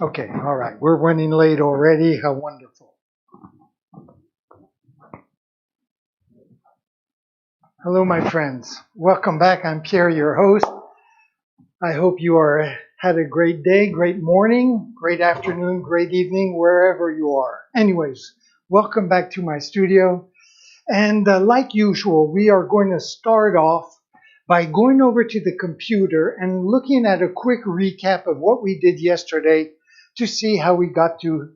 Okay, all right. We're running late already. How wonderful. Hello, my friends. Welcome back. I'm Pierre, your host. I hope you had a great day, great morning, great afternoon, great evening, wherever you are. Anyways, welcome back to my studio. And like usual, we are going to start off by going over to the computer and looking at a quick recap of what we did yesterday to see how we got to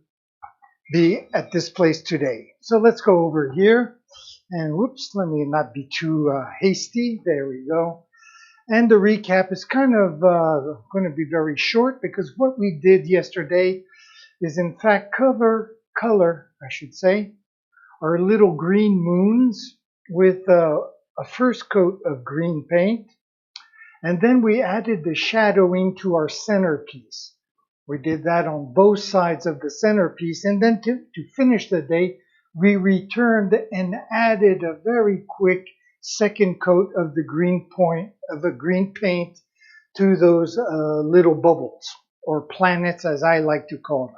be at this place today. So let's go over here. And whoops, let me not be too hasty. There we go. And the recap is kind of going to be very short because what we did yesterday is in fact color, I should say, our little green moons with a first coat of green paint. And then we added the shadowing to our centerpiece. We did that on both sides of the centerpiece. And then to finish the day, we returned and added a very quick second coat of the green paint to those little bubbles or planets, as I like to call them.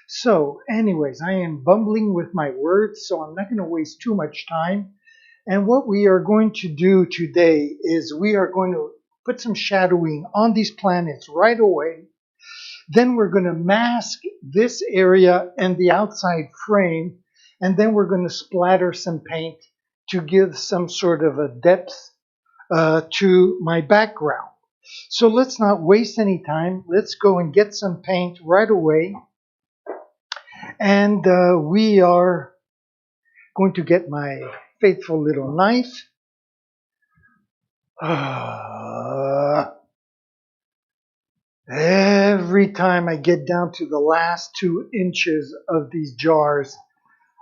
So anyways, I am bumbling with my words, so I'm not going to waste too much time. And what we are going to do today is we are going to put some shadowing on these planets right away. Then we're going to mask this area and the outside frame. And then we're going to splatter some paint to give some sort of a depth to my background. So let's not waste any time. Let's go and get some paint right away. And we are going to get my faithful little knife. Every time I get down to the last 2 inches of these jars,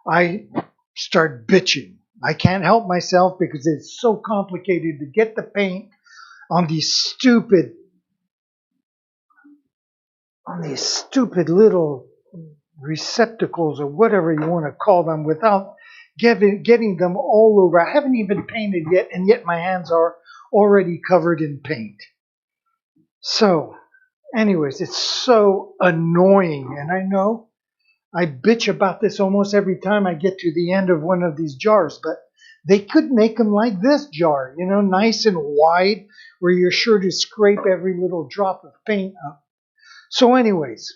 I start bitching. I can't help myself because it's so complicated to get the paint on these stupid little receptacles or whatever you want to call them without getting them all over. I haven't even painted yet, and yet my hands are already covered in paint. So, anyways, it's so annoying, and I know I bitch about this almost every time I get to the end of one of these jars, but they could make them like this jar, nice and wide, where you're sure to scrape every little drop of paint up. So anyways,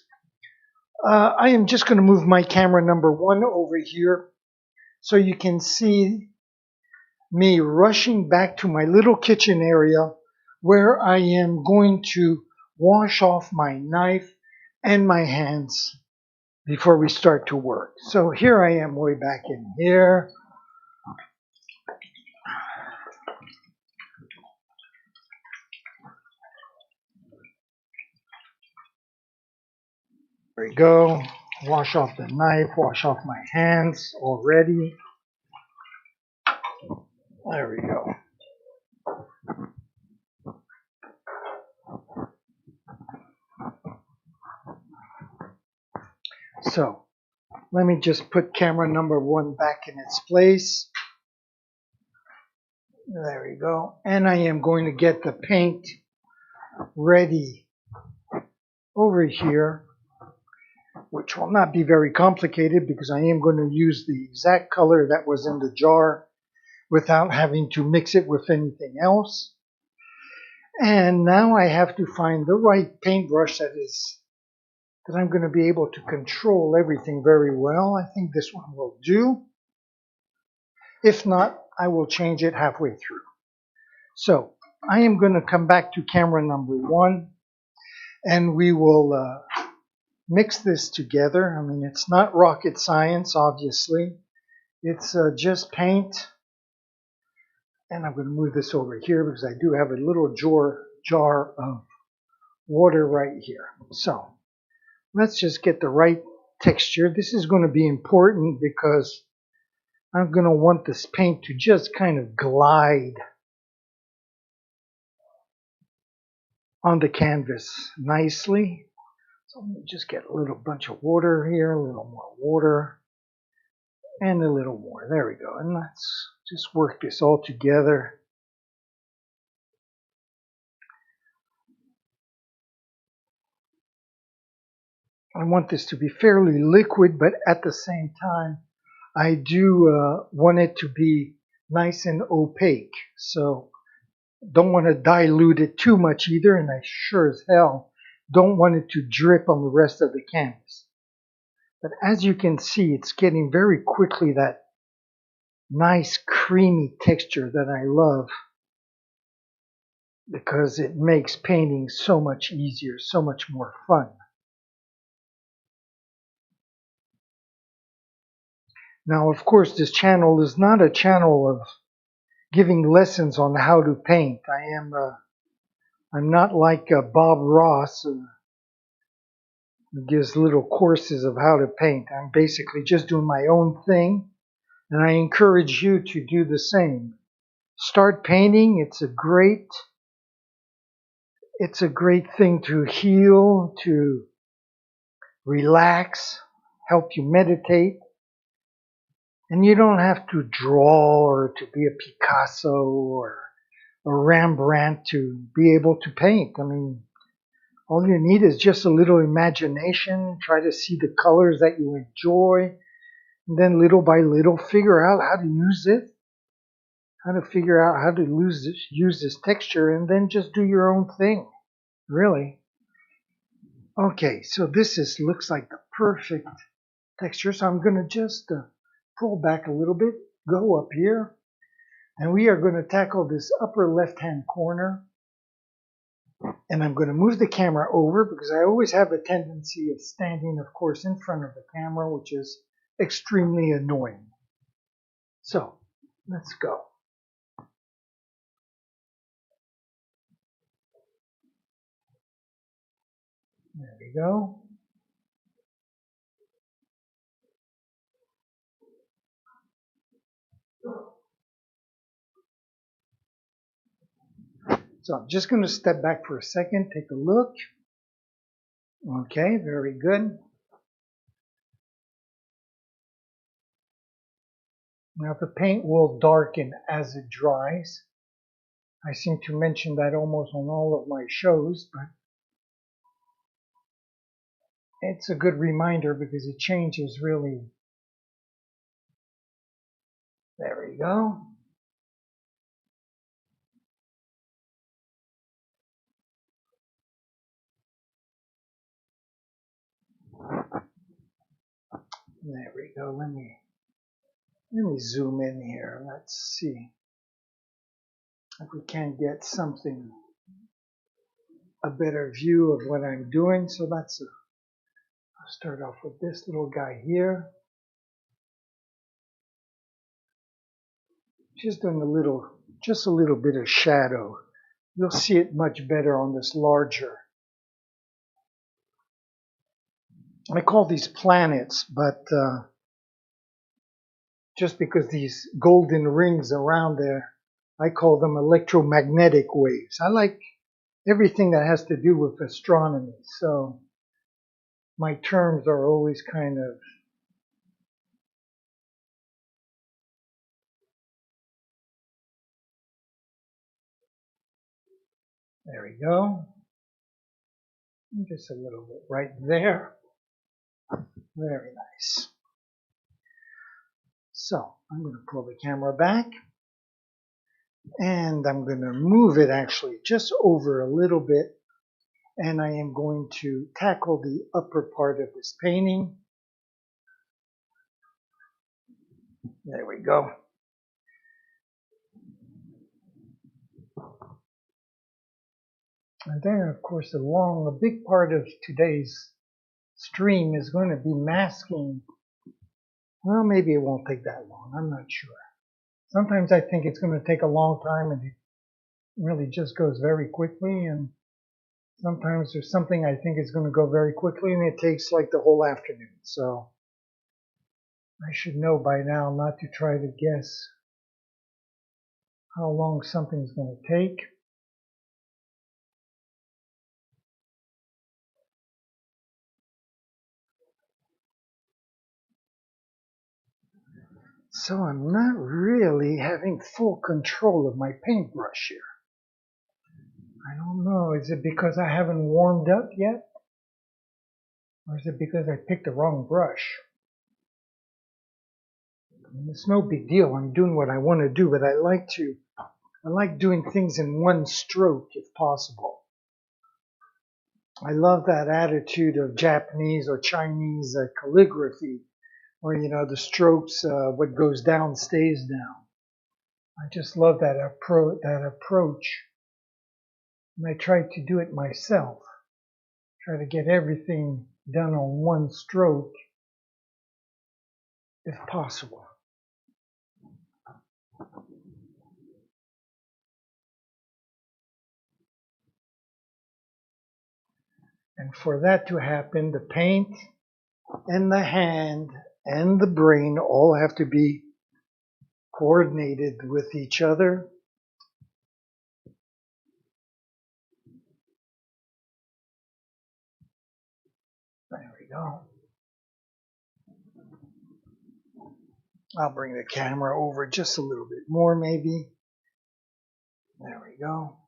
I am just going to move my camera number 1 over here so you can see me rushing back to my little kitchen area where I am going to wash off my knife and my hands before we start to work. So here I am way back in here. There we go. Wash off the knife, wash off my hands already. There we go. So let me just put camera number 1 back in its place. There we go. And I am going to get the paint ready over here, which will not be very complicated because I am going to use the exact color that was in the jar without having to mix it with anything else. And now I have to find the right paintbrush that I'm going to be able to control everything very well. I think this one will do. If not, I will change it halfway through. So I am going to come back to camera number 1 and we will mix this together. I mean, it's not rocket science, obviously. It's just paint. And I'm going to move this over here because I do have a little jar of water right here. So let's just get the right texture. This is going to be important because I'm going to want this paint to just kind of glide on the canvas nicely. So let me just get a little bunch of water here, a little more water, and a little more. There we go. And let's just work this all together. I want this to be fairly liquid, but at the same time, I do want it to be nice and opaque. So don't want to dilute it too much either, and I sure as hell don't want it to drip on the rest of the canvas. But as you can see, it's getting very quickly that nice creamy texture that I love, because it makes painting so much easier, so much more fun. Now, of course, this channel is not a channel of giving lessons on how to paint. I'm not like Bob Ross, who gives little courses of how to paint. I'm basically just doing my own thing, and I encourage you to do the same. Start painting. It's a great thing to heal, to relax, help you meditate. And you don't have to draw or to be a Picasso or a Rembrandt to be able to paint. I mean, all you need is just a little imagination. Try to see the colors that you enjoy. And then little by little figure out how to use it. How to figure out how to use this texture, and then just do your own thing. Really. Okay, so this looks like the perfect texture. So I'm going to just pull back a little bit, go up here, and we are going to tackle this upper left-hand corner. And I'm going to move the camera over because I always have a tendency of standing, of course, in front of the camera, which is extremely annoying. So let's go. There we go. So I'm just going to step back for a second, take a look. Okay, very good. Now the paint will darken as it dries. I seem to mention that almost on all of my shows, but it's a good reminder because it changes really. There we go. There we go. Let me zoom in here. Let's see if we can get something, a better view of what I'm doing. So I'll start off with this little guy here. Just doing just a little bit of shadow. You'll see it much better on this larger. I call these planets, but just because these golden rings around there, I call them electromagnetic waves. I like everything that has to do with astronomy, so my terms are always kind of there we go. Just a little bit right there. Very nice. So I'm going to pull the camera back, and I'm going to move it actually just over a little bit, and I am going to tackle the upper part of this painting. There we go. And then, of course, a big part of today's stream is going to be masking. Well, maybe it won't take that long. I'm not sure. Sometimes I think it's going to take a long time, and it really just goes very quickly. And sometimes there's something I think is going to go very quickly, and it takes like the whole afternoon. So I should know by now not to try to guess how long something's going to take. So I'm not really having full control of my paintbrush here. I don't know. Is it because I haven't warmed up yet? Or is it because I picked the wrong brush? I mean, it's no big deal. I'm doing what I want to do, but I like doing things in one stroke if possible. I love that attitude of Japanese or Chinese calligraphy, where the strokes, what goes down stays down. I just love that approach, and I try to do it myself. Try to get everything done on one stroke, if possible. And for that to happen, the paint and the hand and the brain all have to be coordinated with each other. There we go. I'll bring the camera over just a little bit more, maybe. There we go.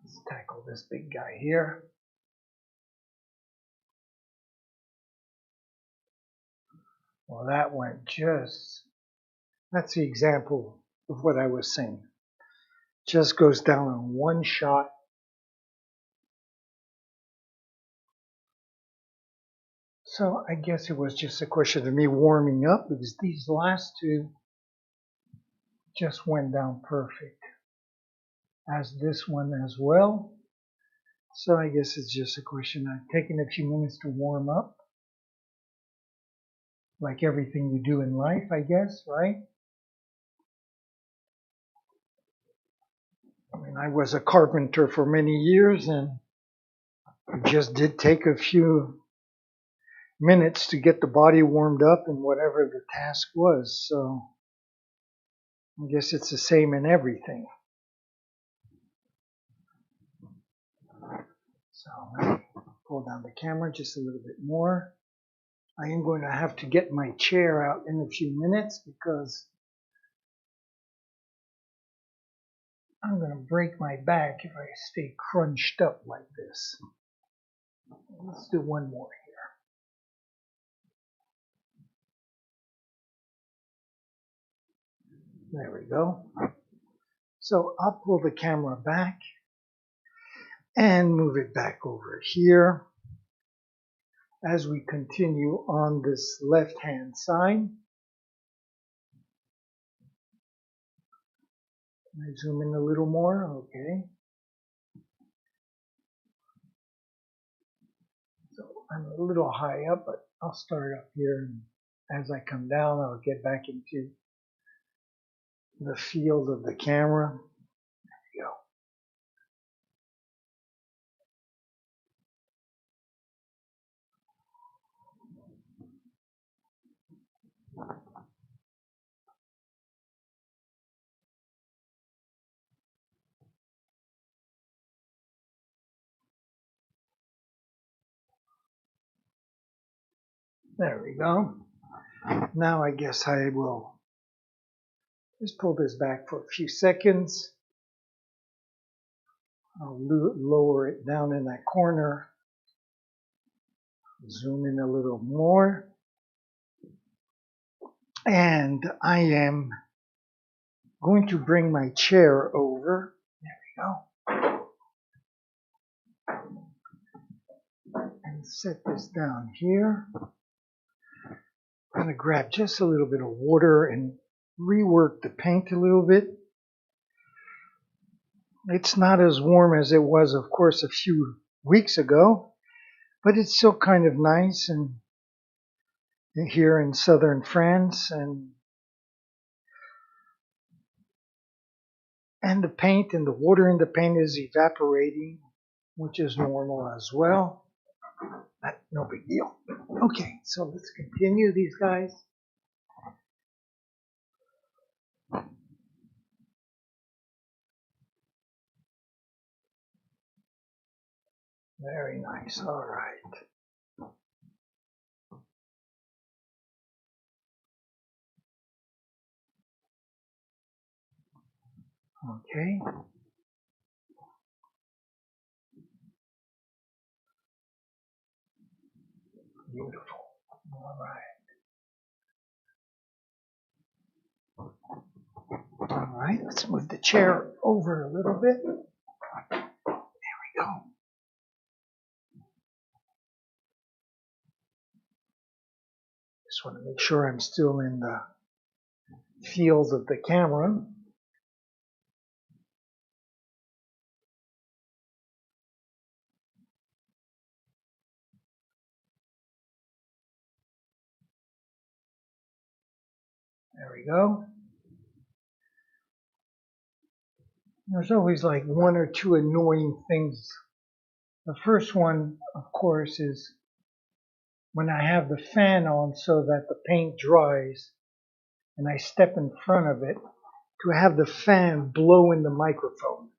Let's tackle this big guy here. Well, that's the example of what I was saying. Just goes down in one shot. So I guess it was just a question of me warming up, because these last two just went down perfect, as this one as well. So I guess it's just a question of taking a few minutes to warm up, like everything you do in life, I guess, right? I mean, I was a carpenter for many years, and it just did take a few minutes to get the body warmed up in whatever the task was. So I guess it's the same in everything. So let me pull down the camera just a little bit more. I am going to have to get my chair out in a few minutes, because I'm going to break my back if I stay crunched up like this. Let's do one more here. There we go. So I'll pull the camera back and move it back over here as we continue on this left-hand side. Can I zoom in a little more? Okay. So I'm a little high up, but I'll start up here, and as I come down, I'll get back into the field of the camera. There we go. There we go. Now I guess I will just pull this back for a few seconds. I'll lower it down in that corner. Zoom in a little more. And I am going to bring my chair over. There we go. And set this down here. I'm going to grab just a little bit of water and rework the paint a little bit. It's not as warm as it was, of course, a few weeks ago, but it's still kind of nice and here in southern France, and the paint and the water in the paint is evaporating, which is normal as well. No big deal. Okay, so let's continue these guys. Very nice. All right. Okay. Beautiful. All right. All right, let's move the chair over a little bit. There we go. Just want to make sure I'm still in the field of the camera. There we go. There's always like one or two annoying things. The first one, of course, is when I have the fan on so that the paint dries and I step in front of it, to have the fan blow in the microphone.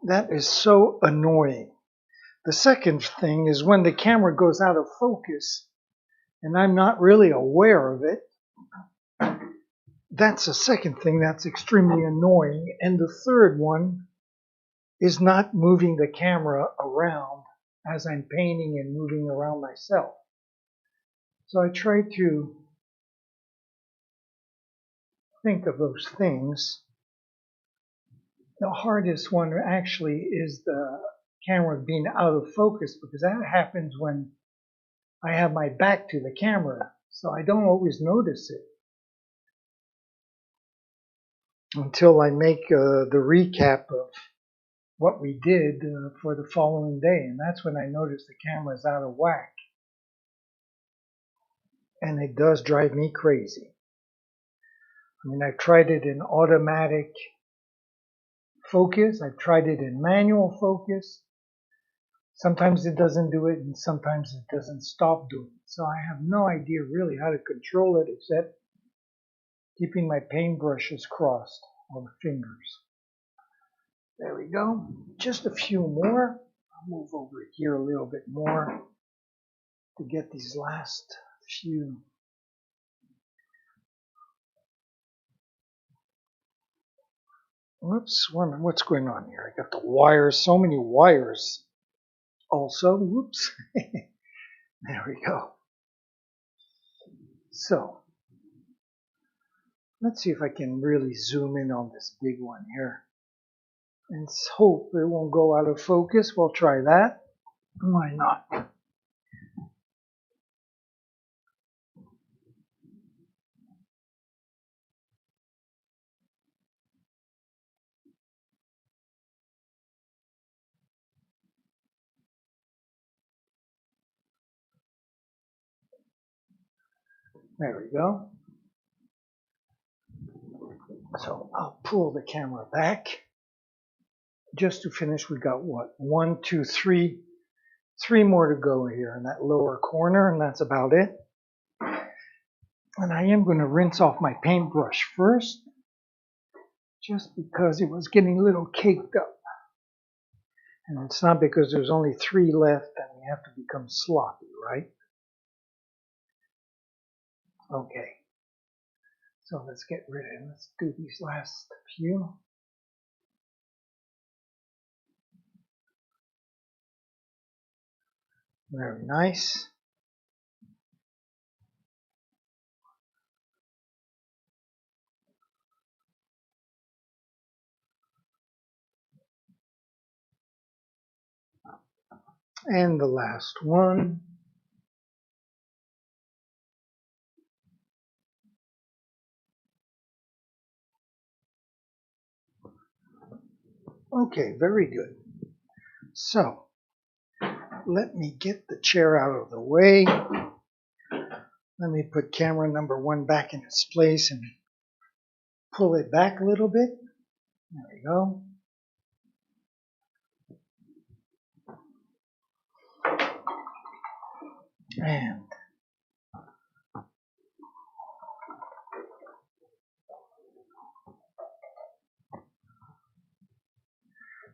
That is so annoying. The second thing is when the camera goes out of focus and I'm not really aware of it. That's the second thing that's extremely annoying. And the third one is not moving the camera around as I'm painting and moving around myself. So I try to think of those things. The hardest one actually is the camera being out of focus, because that happens when I have my back to the camera, so I don't always notice it until I make the recap of what we did for the following day, and that's when I notice the camera is out of whack. And it does drive me crazy. I mean, I've tried it in automatic focus, I've tried it in manual focus. Sometimes it doesn't do it, and sometimes it doesn't stop doing it. So I have no idea really how to control it except keeping my paintbrushes crossed on the fingers. There we go. Just a few more. I'll move over here a little bit more to get these last few. Whoops, what's going on here? I got the wires, so many wires. Also, whoops. There we go. So, let's see if I can really zoom in on this big one here. And hope it won't go out of focus. We'll try that. Why not? There we go. So I'll pull the camera back. Just to finish, we got what? 1, 2, 3. 3 more to go here in that lower corner, and that's about it. And I am going to rinse off my paintbrush first, just because it was getting a little caked up. And it's not because there's only 3 left that we have to become sloppy, right? Okay. So let's get rid of it. Let's do these last few. Very nice. And the last one. Okay, very good. So, let me get the chair out of the way. Let me put camera number 1 back in its place and pull it back a little bit. There we go. And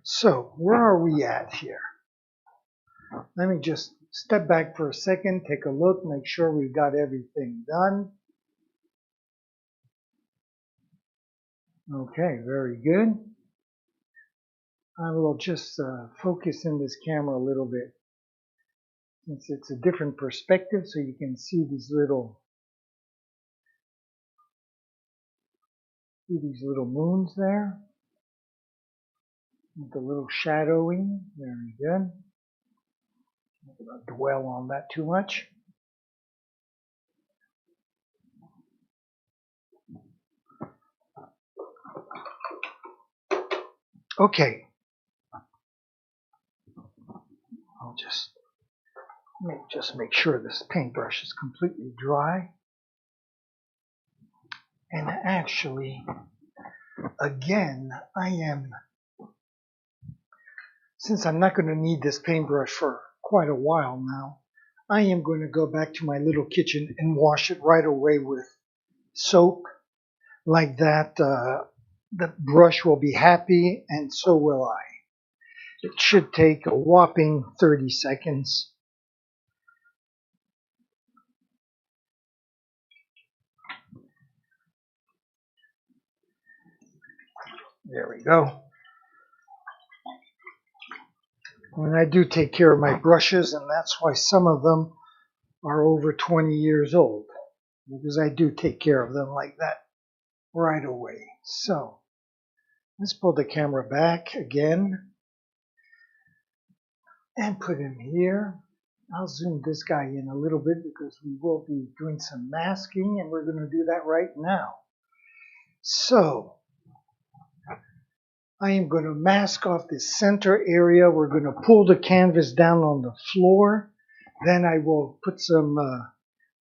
so, where are we at here? Let me just step back for a second, take a look, make sure we've got everything done. Okay, very good. I will just focus in this camera a little bit since it's a different perspective, so you can see these little moons there with the little shadowing. Very good. I'm not going to dwell on that too much. Okay. I'll just make sure this paintbrush is completely dry. And actually, again, since I'm not going to need this paintbrush for quite a while now, I am going to go back to my little kitchen and wash it right away with soap. Like that, the brush will be happy, and so will I. It should take a whopping 30 seconds. There we go. And I do take care of my brushes, and that's why some of them are over 20 years old, because I do take care of them like that right away. So let's pull the camera back again and put him here. I'll zoom this guy in a little bit because we will be doing some masking, and we're going to do that right now. So I am going to mask off this center area. We're going to pull the canvas down on the floor. Then I will put some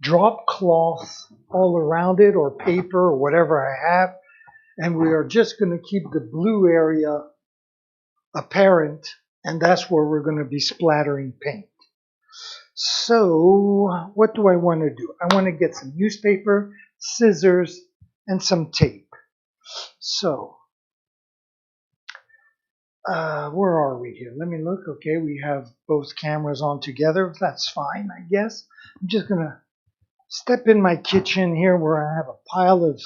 drop cloth all around it, or paper, or whatever I have. And we are just going to keep the blue area apparent, and that's where we're going to be splattering paint. So what do I want to do? I want to get some newspaper, scissors, and some tape. So where are we here? Let me look. Okay, we have both cameras on together. That's fine, I guess. I'm just going to step in my kitchen here where I have a pile of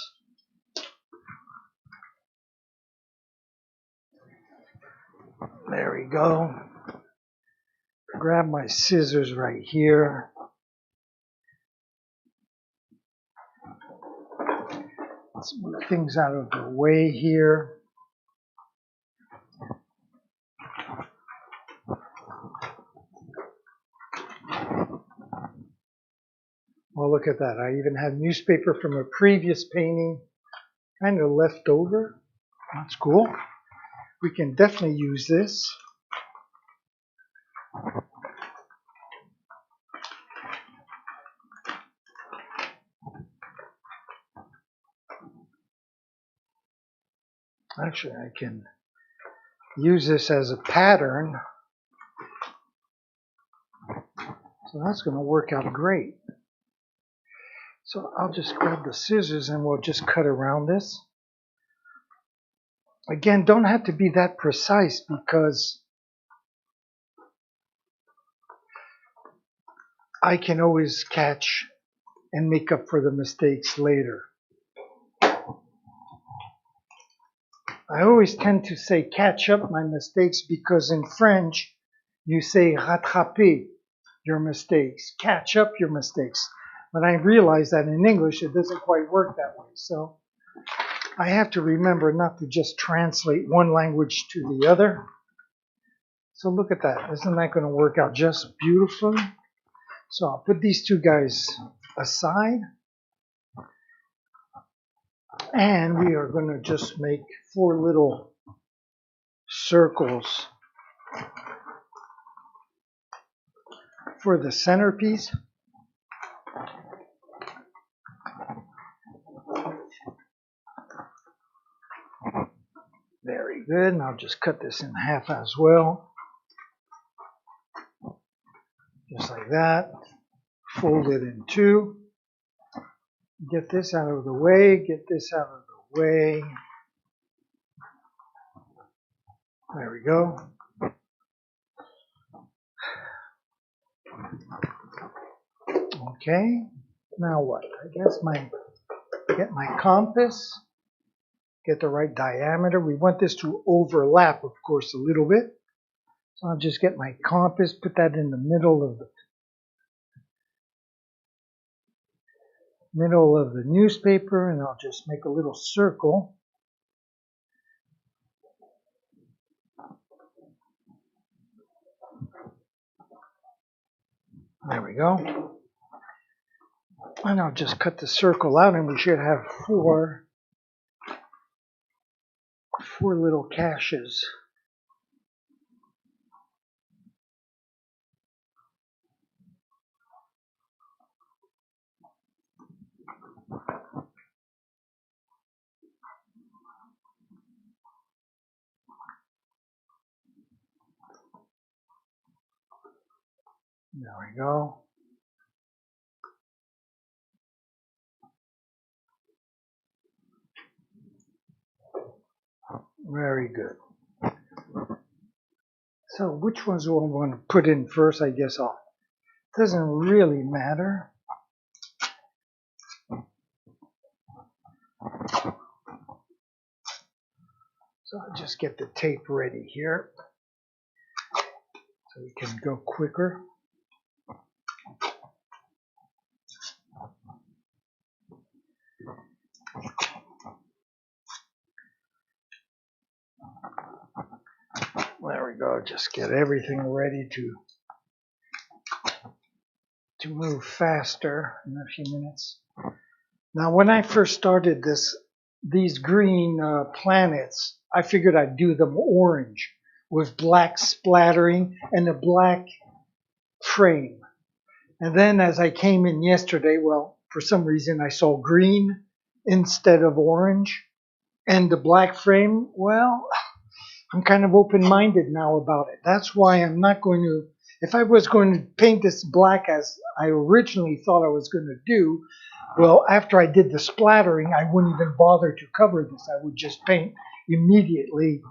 there we go. Grab my scissors right here. Let's move things out of the way here. Well, look at that. I even have newspaper from a previous painting kind of left over. That's cool. We can definitely use this. Actually, I can use this as a pattern. So that's going to work out great. So I'll just grab the scissors and we'll just cut around this. Again, don't have to be that precise because I can always catch and make up for the mistakes later. I always tend to say catch up my mistakes because in French you say rattraper your mistakes, catch up your mistakes. But I realize that in English it doesn't quite work that way. So I have to remember not to just translate one language to the other. So look at that. Isn't that going to work out just beautifully? So I'll put these two guys aside. And we are going to just make 4 little circles for the centerpiece. Very good. And I'll just cut this in half as well. Just like that. Fold it in 2. Get this out of the way. Get this out of the way. There we go. Okay. Now what? I guess get my compass. get the right diameter. We want this to overlap, of course, a little bit. So I'll just get my compass, put that in the middle of the newspaper, and I'll just make a little circle. There we go. And I'll just cut the circle out, and we should have four little caches. There we go. Very good. So which ones do I want to put in first? I guess doesn't really matter. So I'll just get the tape ready here so we can go quicker. There we go. Just get everything ready to move faster in a few minutes. Now, when I first started these green planets, I figured I'd do them orange with black splattering and a black frame. And then as I came in yesterday, well, for some reason I saw green instead of orange. And the black frame, well, I'm kind of open-minded now about it. That's why I'm not going to, if I was going to paint this black as I originally thought I was going to do, well, after I did the splattering, I wouldn't even bother to cover this. I would just paint immediately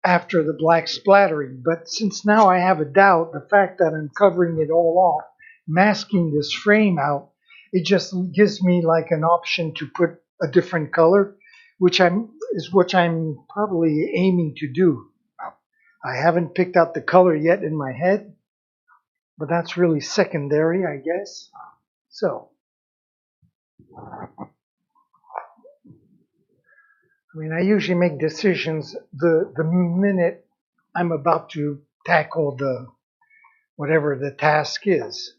after the black splattering. But since now I have a doubt, the fact that I'm covering it all off, masking this frame out, it just gives me like an option to put a different color, which is what I'm probably aiming to do. I haven't picked out the color yet in my head, but that's really secondary, I guess. So, I mean, I usually make decisions the minute I'm about to tackle whatever the task is.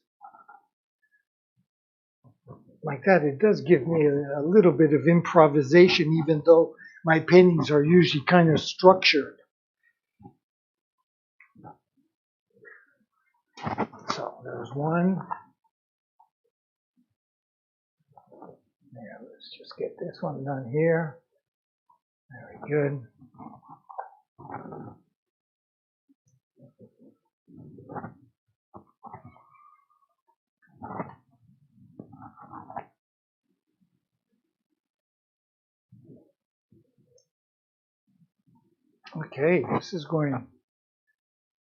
Like that, it does give me a little bit of improvisation, even though my paintings are usually kind of structured. So there's one. Yeah, let's just get this one done here. Very good. Okay, this is going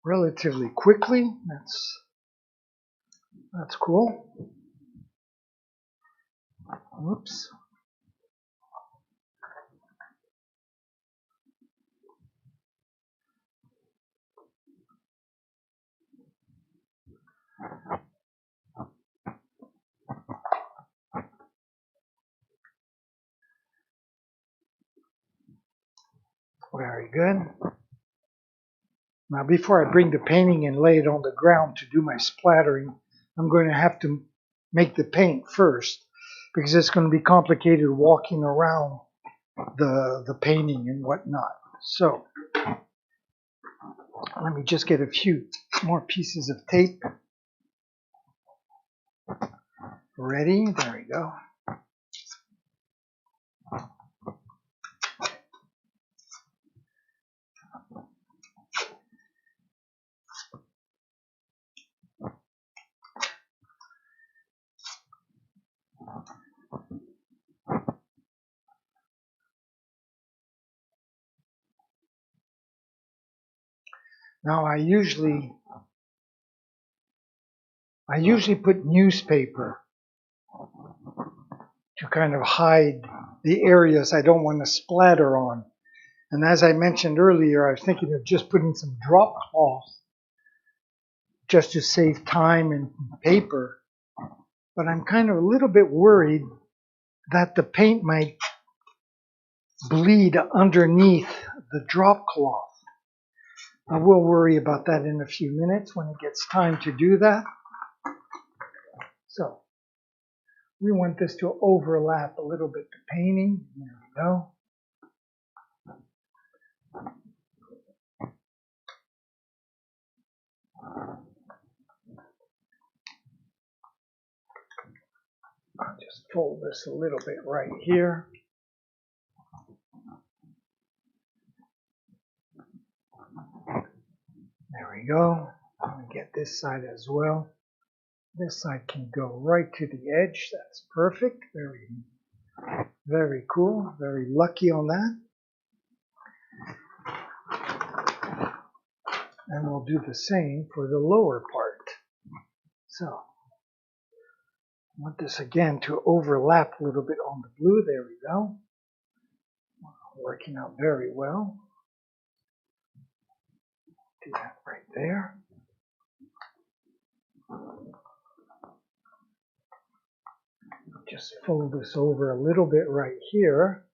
relatively quickly. That's cool. Whoops. Very good. Now, before I bring the painting and lay it on the ground to do my splattering, I'm going to have to make the paint first, because it's going to be complicated walking around the painting and whatnot. So, let me just get a few more pieces of tape ready. There we go. Now I usually put newspaper to kind of hide the areas I don't want to splatter on. And as I mentioned earlier, I was thinking of just putting some drop cloth just to save time and paper. But I'm kind of a little bit worried that the paint might bleed underneath the drop cloth. I will worry about that in a few minutes when it gets time to do that. So we want this to overlap a little bit the painting. There we go. I'll just fold this a little bit right here. There we go. I'm going to get this side as well. This side can go right to the edge. That's perfect. Very, very cool. Very lucky on that. And we'll do the same for the lower part. So, I want this again to overlap a little bit on the blue. There we go. Working out very well. Do that right there. Just fold this over a little bit right here.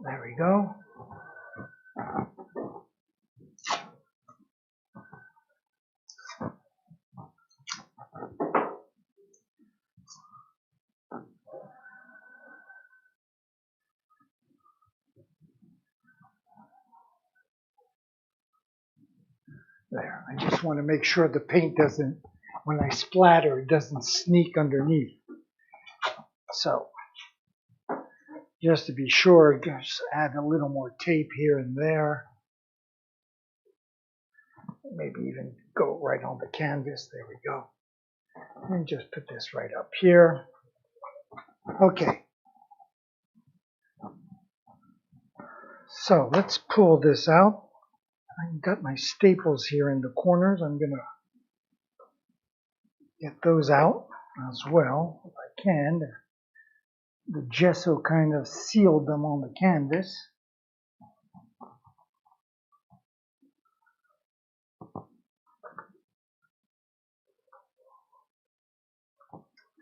There we go. There. I just want to make sure the paint doesn't, when I splatter, it doesn't sneak underneath. So, just to be sure, just add a little more tape here and there. Maybe even go right on the canvas. There we go. And just put this right up here. Okay. So let's pull this out. I've got my staples here in the corners. I'm going to get those out as well if I can. The gesso kind of sealed them on the canvas.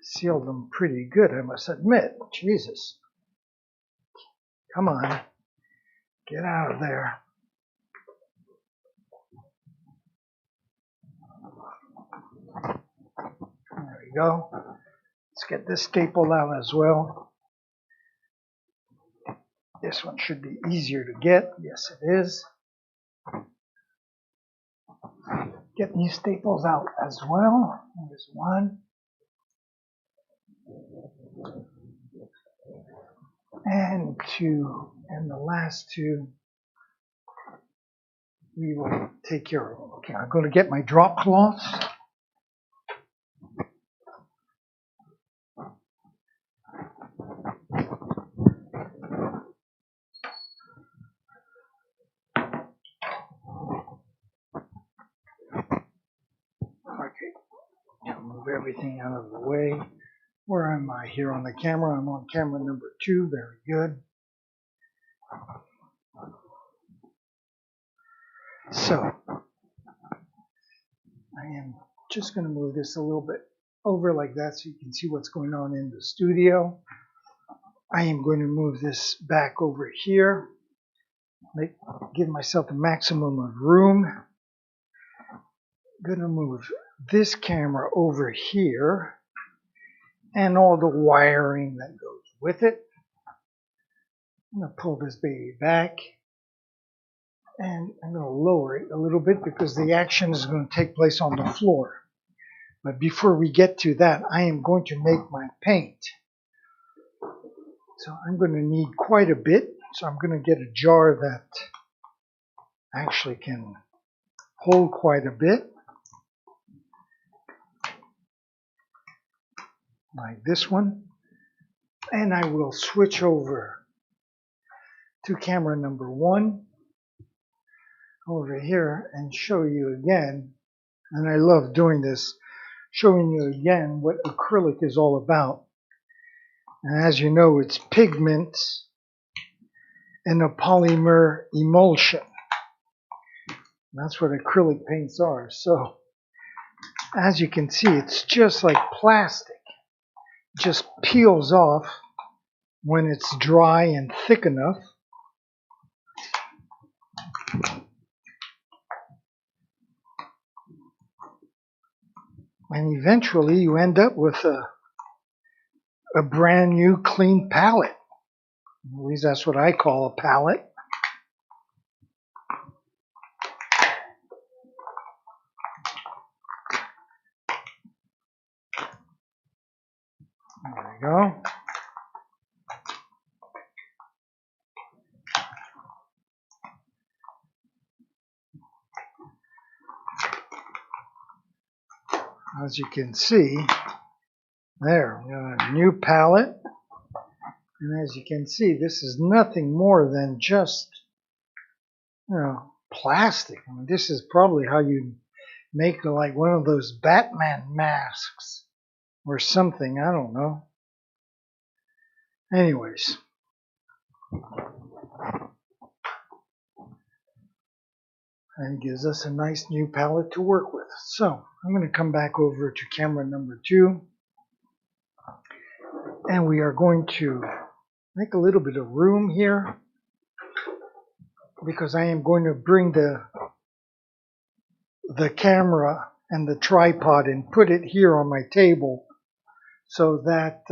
Sealed them pretty good, I must admit. Jesus. Come on. Get out of there. There we go. Let's get this staple out as well. This one should be easier to get. Yes, it is. Get these staples out as well. There's one. And two. And the last two we will take care of. Okay, I'm going to get my drop cloths. Move everything out of the way. Where am I here on the camera? I'm on camera number 2. Very good. So, I am just going to move this a little bit over like that so you can see what's going on in the studio. I am going to move this back over here. Give myself a maximum of room. I'm going to move this camera over here and all the wiring that goes with it. I'm going to pull this baby back and I'm going to lower it a little bit because the action is going to take place on the floor. But before we get to that, I am going to make my paint. So I'm going to need quite a bit. So I'm going to get a jar that actually can hold quite a bit. Like this one. And I will switch over to camera number 1 over here and show you again, and I love doing this, showing you again what acrylic is all about. And as you know, it's pigment and a polymer emulsion. That's what acrylic paints are. So as you can see, it's just like plastic. It just peels off when it's dry and thick enough. And eventually you end up with a brand new clean palette. At least that's what I call a palette. There we go. As you can see, there, we got a new palette. And as you can see, this is nothing more than just, plastic. I mean, this is probably how you make like one of those Batman masks or something. I don't know. Anyways. And it gives us a nice new palette to work with. So I'm going to come back over to camera number 2. And we are going to make a little bit of room here, because I am going to bring the camera and the tripod and put it here on my table so that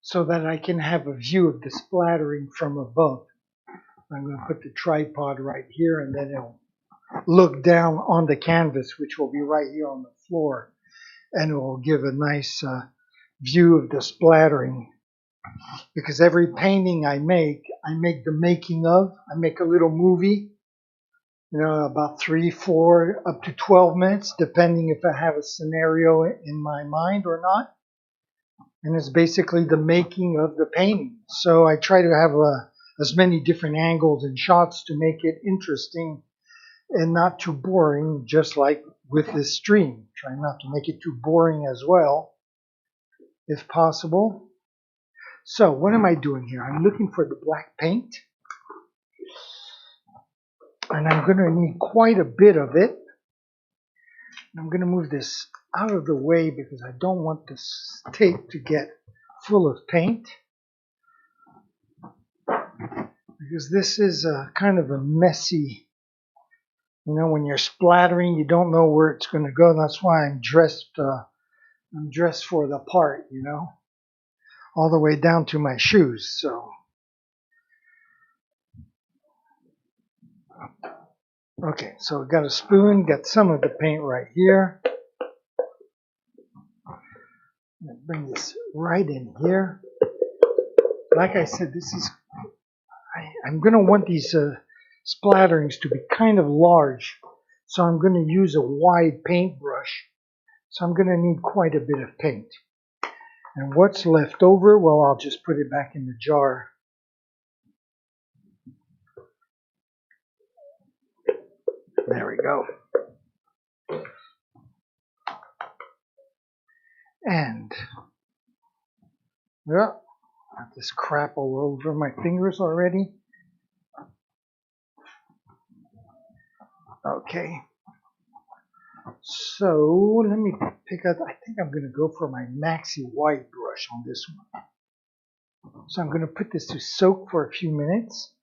I can have a view of the splattering from above. I'm going to put the tripod right here, and then it'll look down on the canvas, which will be right here on the floor, and it will give a nice view of the splattering. Because every painting I make the making of. I make a little movie, about 3, 4, up to 12 minutes, depending if I have a scenario in my mind or not. And it's basically the making of the painting. So I try to have as many different angles and shots to make it interesting and not too boring, just like with this stream. Try not to make it too boring as well, if possible. So what am I doing here? I'm looking for the black paint. And I'm going to need quite a bit of it. I'm going to move this out of the way because I don't want this tape to get full of paint. Because this is kind of a messy, when you're splattering, you don't know where it's going to go. That's why I'm dressed for the part, all the way down to my shoes. So, okay, so I've got a spoon, got some of the paint right here. I'm going to bring this right in here. Like I said, I'm going to want these splatterings to be kind of large. So I'm going to use a wide paintbrush. So I'm going to need quite a bit of paint. And what's left over, well, I'll just put it back in the jar. There we go. And, well, I have this crap all over my fingers already. Okay. So let me pick up, I think I'm going to go for my maxi white brush on this one. So I'm going to put this to soak for a few minutes.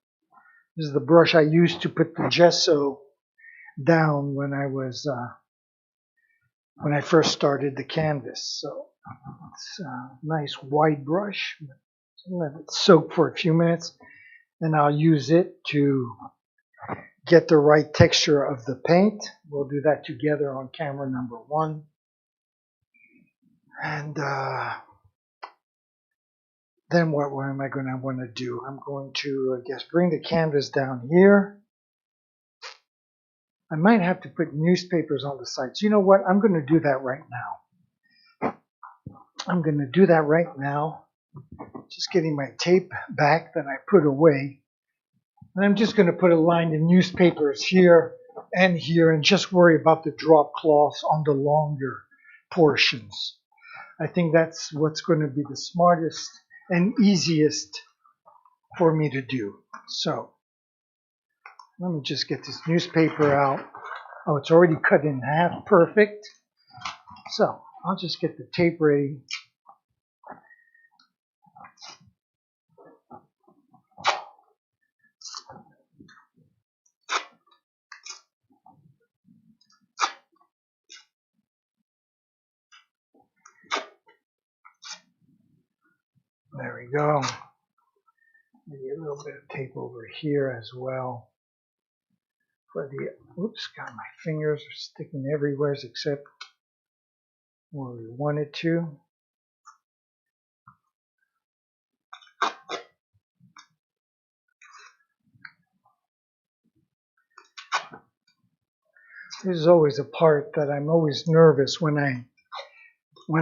This is the brush I used to put the gesso down when I first started the canvas. So it's a nice white brush. Let it soak for a few minutes, and I'll use it to get the right texture of the paint. We'll do that together on camera number 1. And then what am I going to want to do? I'm going to, I guess, bring the canvas down here. I might have to put newspapers on the sides. You know what? I'm going to do that right now. I'm going to do that right now Just getting my tape back that I put away. And I'm just going to put a line of newspapers here and just worry about the drop cloths on the longer portions. I think that's what's going to be the smartest and easiest for me to do. So let me just get this newspaper out. Oh, it's already cut in half. Perfect. So I'll just get the tape ready. There we go. Maybe a little bit of tape over here as well. For the, oops, God, my fingers are sticking everywhere except where we wanted to. This is always a part that I'm always nervous when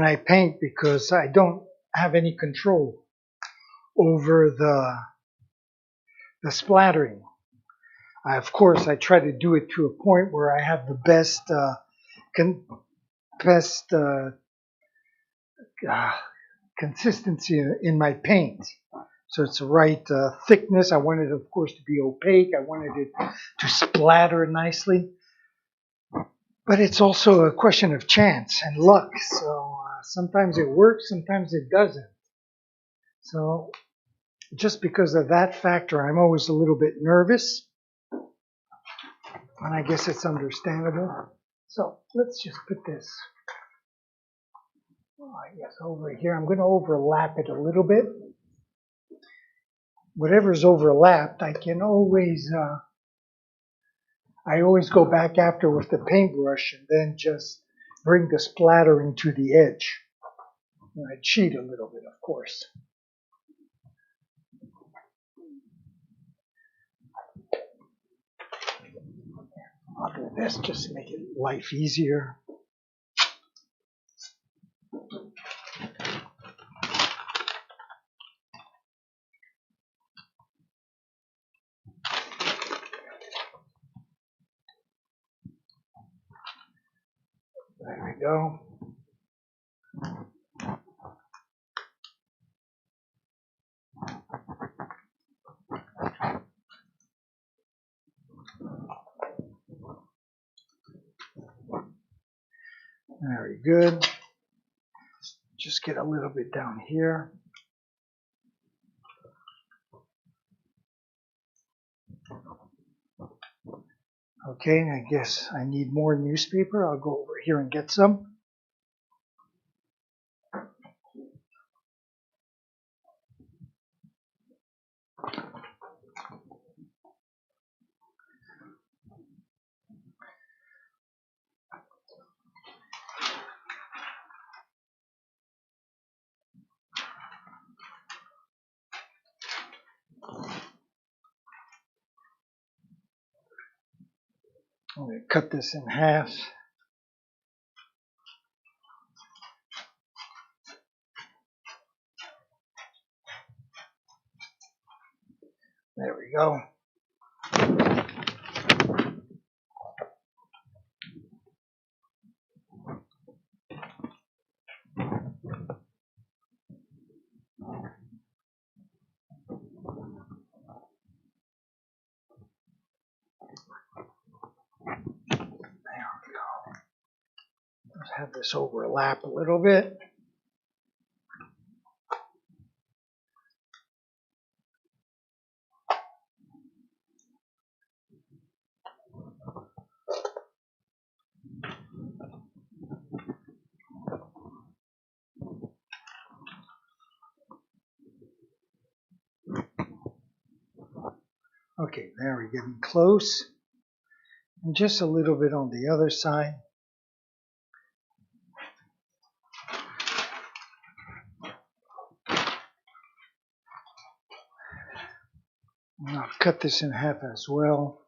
I paint because I don't have any control over the splattering. Of course, I try to do it to a point where I have the best consistency in my paint. So it's the right thickness. I want it, of course, to be opaque. I wanted it to splatter nicely. But it's also a question of chance and luck. So sometimes it works, sometimes it doesn't. So just because of that factor, I'm always a little bit nervous. And I guess it's understandable. So let's just put this, I guess, over here. I'm going to overlap it a little bit. Whatever's overlapped, I can always, I always go back after with the paintbrush and then just bring the splattering to the edge. And I cheat a little bit, of course. I'll do this just to make it life easier. There we go. Very good. Just get a little bit down here. Okay, I guess I need more newspaper. I'll go over here and get some. I'm going to cut this in half. There we go. Let's have this overlap a little bit. Okay, there we're getting close. And just a little bit on the other side. And I'll cut this in half as well.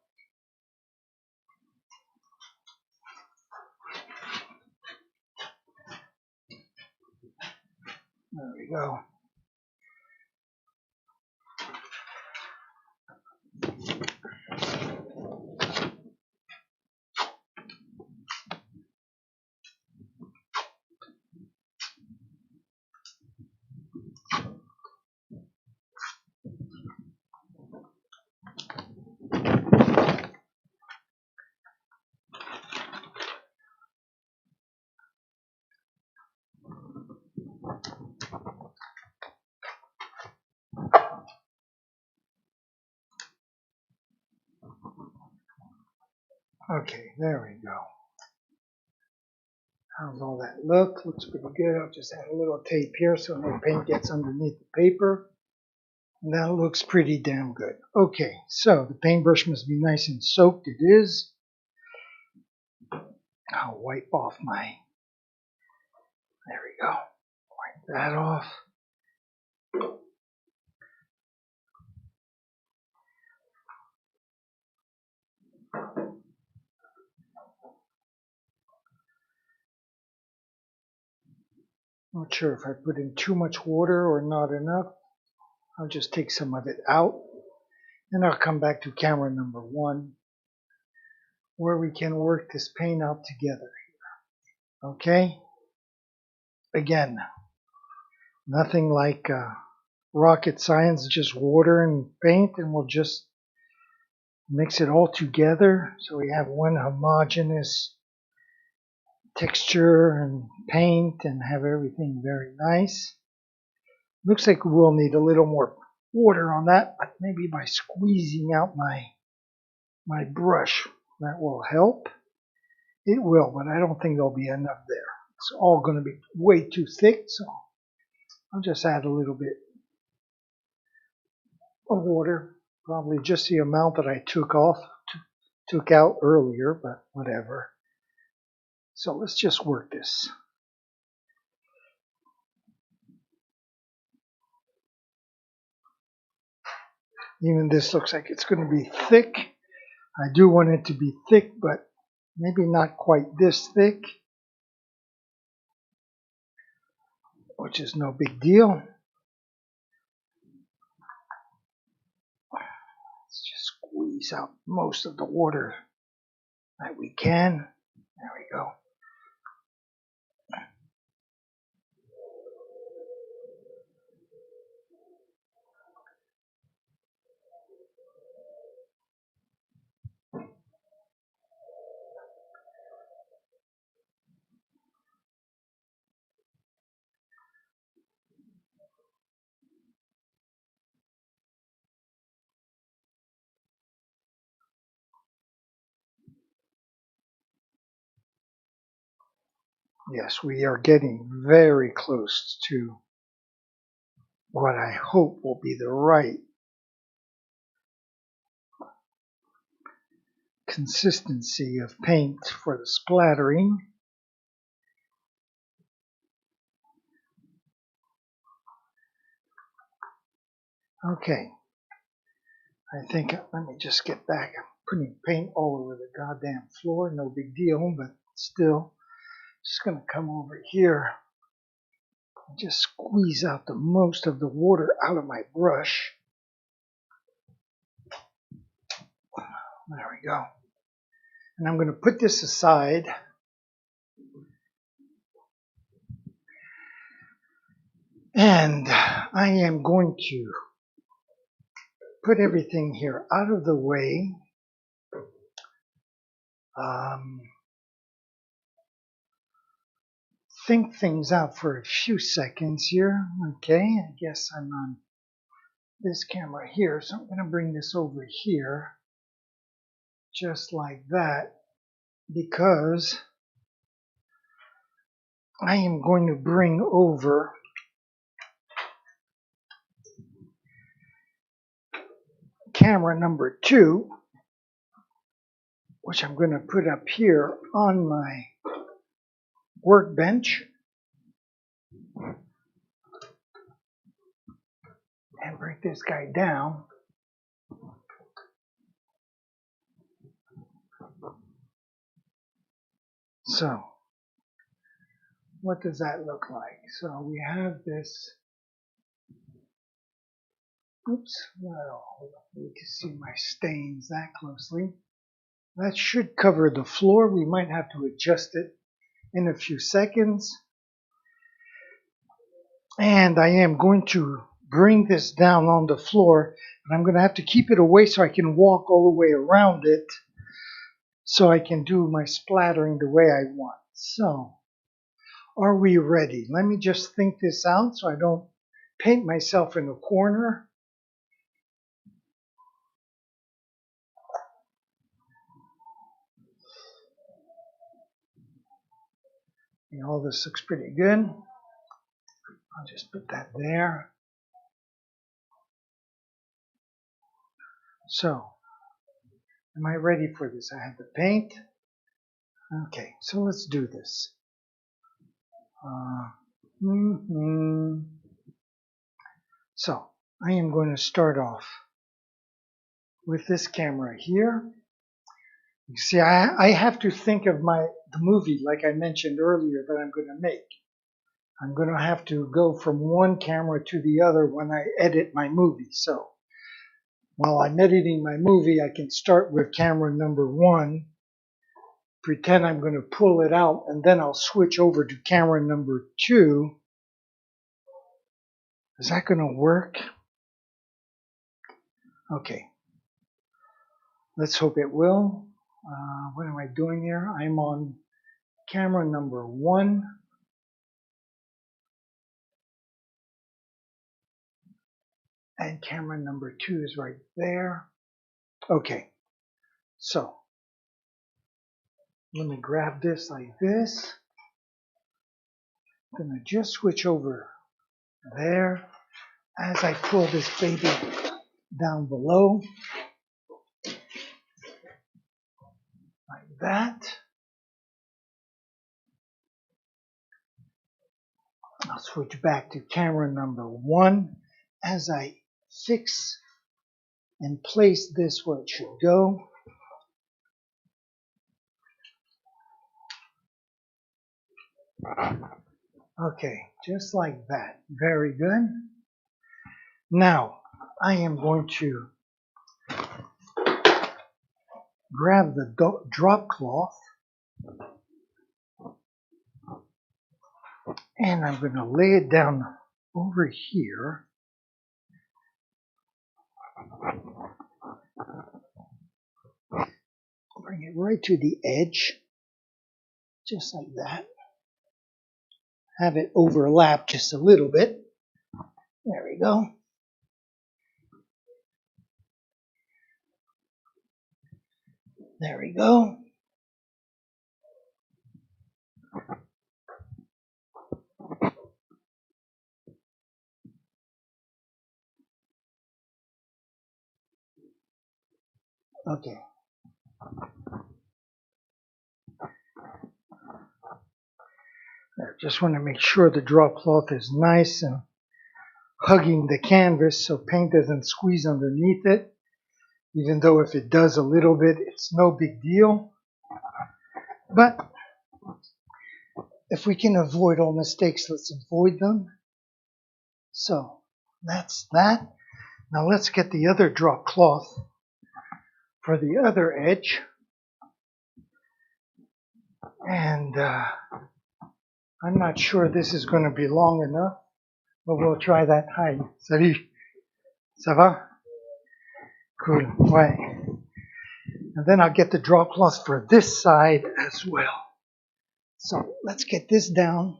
There we go. Okay, there we go. How's all that look? Looks pretty good. I'll just add a little tape here so no paint gets underneath the paper. And that looks pretty damn good. Okay, so the paintbrush must be nice and soaked. It is. I'll wipe off my, there we go. Wipe that off. Not sure if I put in too much water or not enough. I'll just take some of it out. And I'll come back to camera number 1 where we can work this paint out together. Okay? Again, nothing like rocket science, just water and paint, and we'll just mix it all together so we have one homogeneous texture and paint and have everything very nice. Looks like we'll need a little more water on that, but maybe by squeezing out my brush that will help. It will, but I don't think there'll be enough there. It's all going to be way too thick, so I'll just add a little bit of water, probably just the amount that I took out earlier, but whatever. So let's just work this. Even this looks like it's going to be thick. I do want it to be thick, but maybe not quite this thick, which is no big deal. Let's just squeeze out most of the water that we can. There we go. Yes, we are getting very close to what I hope will be the right consistency of paint for the splattering. Okay, I think, let me just get back. I'm putting paint all over the goddamn floor, no big deal, but still, just going to come over here and just squeeze out the most of the water out of my brush. There we go. And I'm going to put this aside. And I am going to put everything here out of the way. Think things out for a few seconds here. Okay, I guess I'm on this camera here, so I'm going to bring this over here, just like that, because I am going to bring over camera number 2, which I'm going to put up here on my workbench, and bring this guy down. So, what does that look like? So we have this, oops, well, you can see my stains that closely. That should cover the floor. We might have to adjust it in a few seconds. And I am going to bring this down on the floor, but I'm going to have to keep it away so I can walk all the way around it so I can do my splattering the way I want. So, are we ready? Let me just think this out so I don't paint myself in a corner. And all this looks pretty good. I'll just put that there. So, am I ready for this? I have the paint. Okay, so let's do this. So, I am going to start off with this camera here. You see, I have to think of the movie, like I mentioned earlier, that I'm going to make. I'm going to have to go from one camera to the other when I edit my movie. So, while I'm editing my movie, I can start with camera number 1, pretend I'm going to pull it out, and then I'll switch over to camera number 2. Is that going to work? Okay. Let's hope it will. What am I doing here? I'm on camera number 1. And camera number 2 is right there. Okay. So, let me grab this like this. I'm going to just switch over there as I pull this baby down below. Like that. I'll switch back to camera number 1 as I fix and place this where it should go. Okay, just like that. Very good. Now, I am going to grab the drop cloth and I'm going to lay it down over here. Bring it right to the edge, just like that. Have it overlap just a little bit. There we go. There we go. Okay. There, just want to make sure the drop cloth is nice and hugging the canvas so paint doesn't squeeze underneath it. Even though if it does a little bit, it's no big deal. But if we can avoid all mistakes, let's avoid them. So that's that. Now let's get the other drop cloth for the other edge. And I'm not sure this is going to be long enough, but we'll try that. Hi, salut. Ça va? Cool. Ouais. And then I'll get the drop cloth for this side as well. So let's get this down.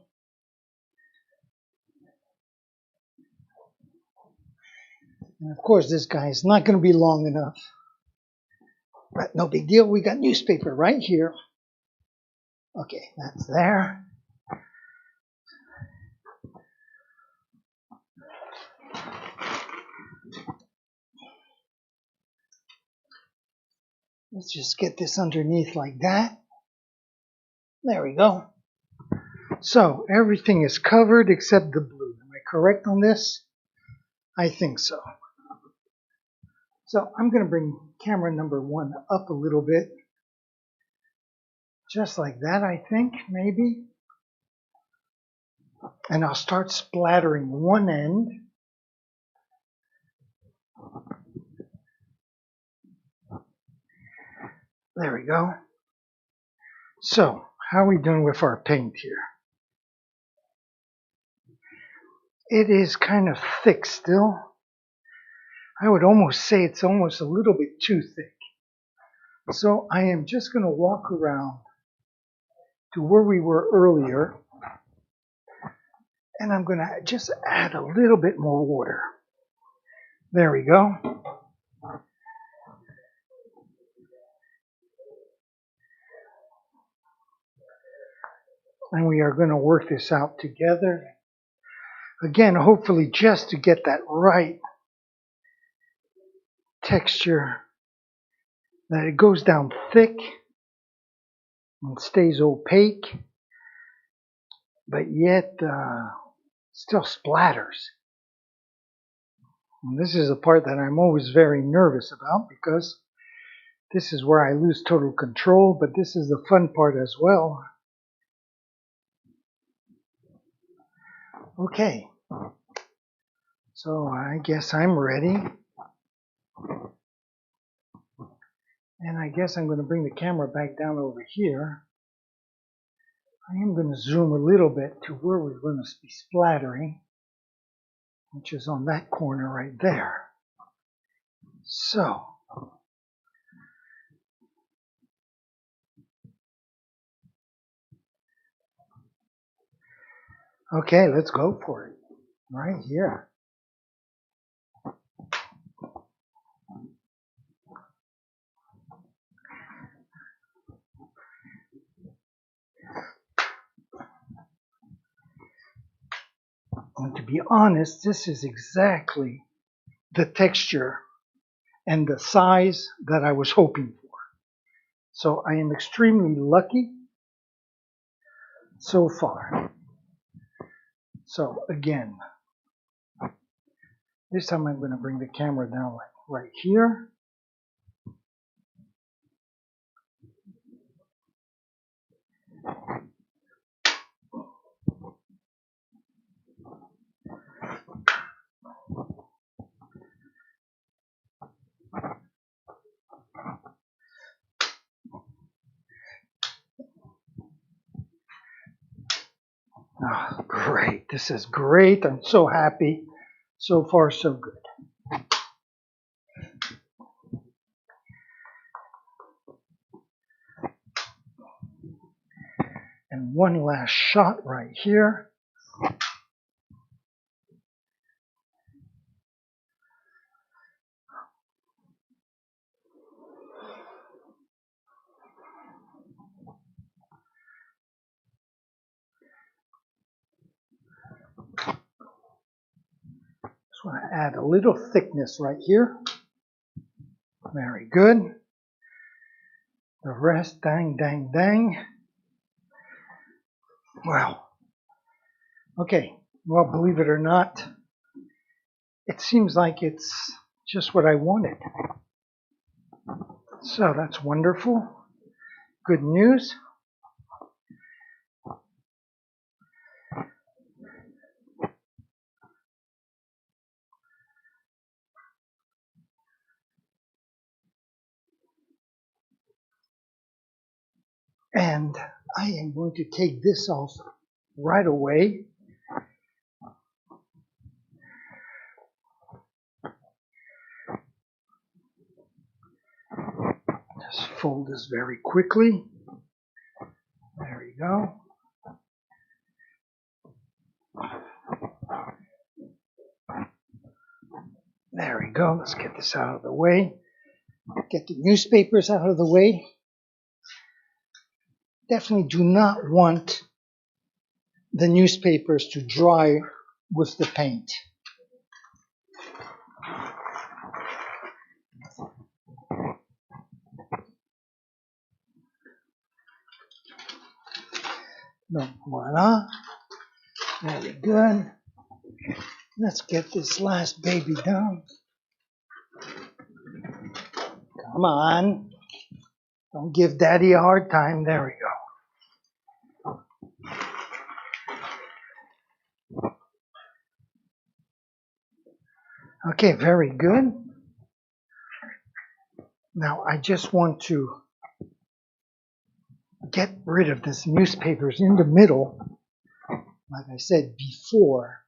And of course, this guy is not going to be long enough. But no big deal. We got newspaper right here. Okay, that's there. Let's just get this underneath like that. There we go. So everything is covered except the blue. Am I correct on this? I think so. So I'm going to bring camera number 1 up a little bit. Just like that, I think, maybe. And I'll start splattering one end. There we go. So, how are we doing with our paint here? It is kind of thick still. I would almost say it's almost a little bit too thick. So I am just going to walk around to where we were earlier, and I'm going to just add a little bit more water. There we go. And we are going to work this out together. Again, hopefully just to get that right texture, that it goes down thick and stays opaque, but yet still splatters. And this is a part that I'm always very nervous about because this is where I lose total control, but this is the fun part as well. Okay, so I guess I'm ready. And I guess I'm going to bring the camera back down over here. I am going to zoom a little bit to where we're going to be splattering, which is on that corner right there. So, okay, let's go for it. Right here. And to be honest, this is exactly the texture and the size that I was hoping for. So I am extremely lucky so far. So again, this time I'm going to bring the camera down like right here. Oh, great. This is great. I'm so happy. So far, so good. And one last shot right here. Just want to add a little thickness right here. Very good. The rest, dang, dang, dang. Wow. Okay. Well, believe it or not, it seems like it's just what I wanted. So that's wonderful. Good news. And I am going to take this off right away. Just fold this very quickly. There we go. There we go. Let's get this out of the way. Get the newspapers out of the way. Definitely do not want the newspapers to dry with the paint. Voila. Very good. Let's get this last baby done. Come on. Don't give Daddy a hard time. There we go. Okay, very good. Now I just want to get rid of this newspapers in the middle, like I said, before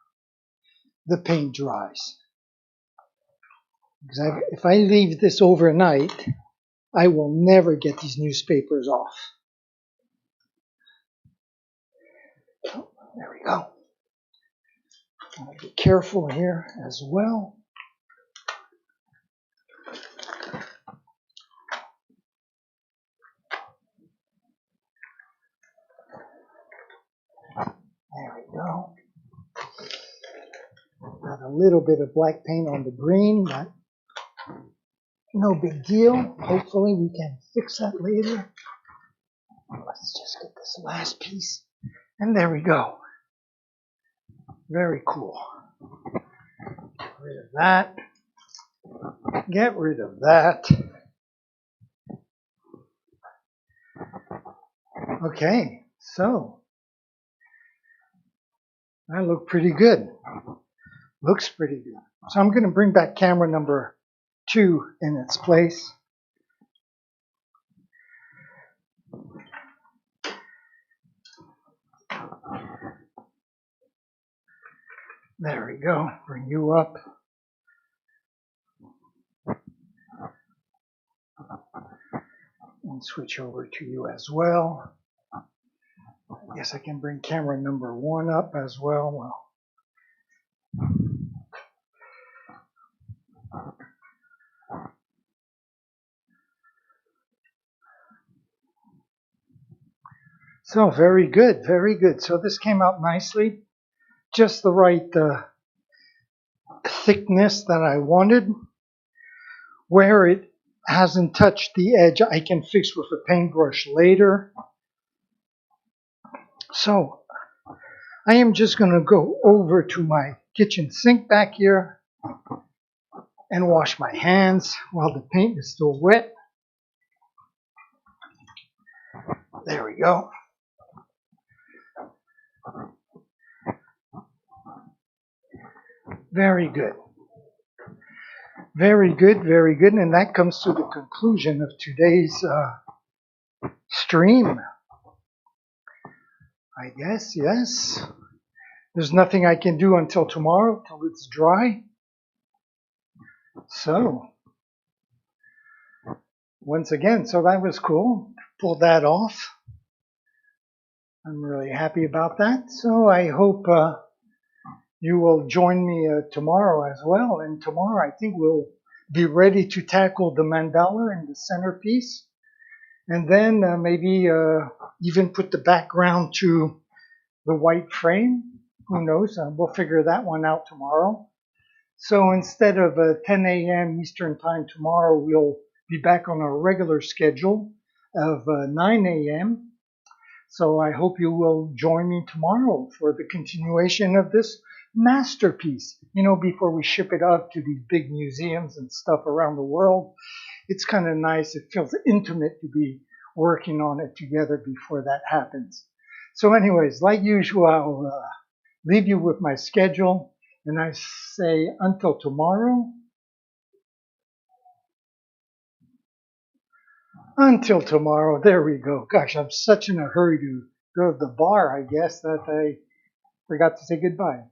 the paint dries. Because if I leave this overnight, I will never get these newspapers off. Oh, there we go. I'll be careful here as well. a little bit of black paint on the green, but no big deal. Hopefully we can fix that later. Let's just get this last piece. And there we go. Very cool. Get rid of that. Get rid of that. Okay, so that looked pretty good. Looks pretty good. So I'm going to bring back camera number 2 in its place. There we go. Bring you up. And switch over to you as well. I guess I can bring camera number 1 up as well. So very good, very good. So this came out nicely. Just the right thickness that I wanted. Where it hasn't touched the edge, I can fix with a paintbrush later. So I am just going to go over to my kitchen sink back here and wash my hands while the paint is still wet. There we go. Very good. Very good, very good. And that comes to the conclusion of today's stream. I guess, yes. There's nothing I can do until tomorrow, till it's dry. So, once again, so that was cool. Pulled that off. I'm really happy about that. So I hope you will join me tomorrow as well. And tomorrow I think we'll be ready to tackle the mandala and the centerpiece. And then maybe even put the background to the white frame. Who knows? We'll figure that one out tomorrow. So instead of 10 a.m. Eastern Time tomorrow, we'll be back on our regular schedule of 9 a.m. So I hope you will join me tomorrow for the continuation of this masterpiece. You know, before we ship it out to these big museums and stuff around the world, it's kind of nice. It feels intimate to be working on it together before that happens. So anyways, like usual, I'll leave you with my schedule. And I say until tomorrow. Until tomorrow. There we go. Gosh, I'm such in a hurry to go to the bar, I guess, that I forgot to say goodbye.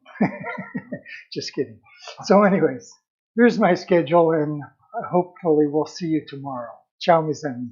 Just kidding. So anyways, here's my schedule, and hopefully we'll see you tomorrow. Ciao, mis amis.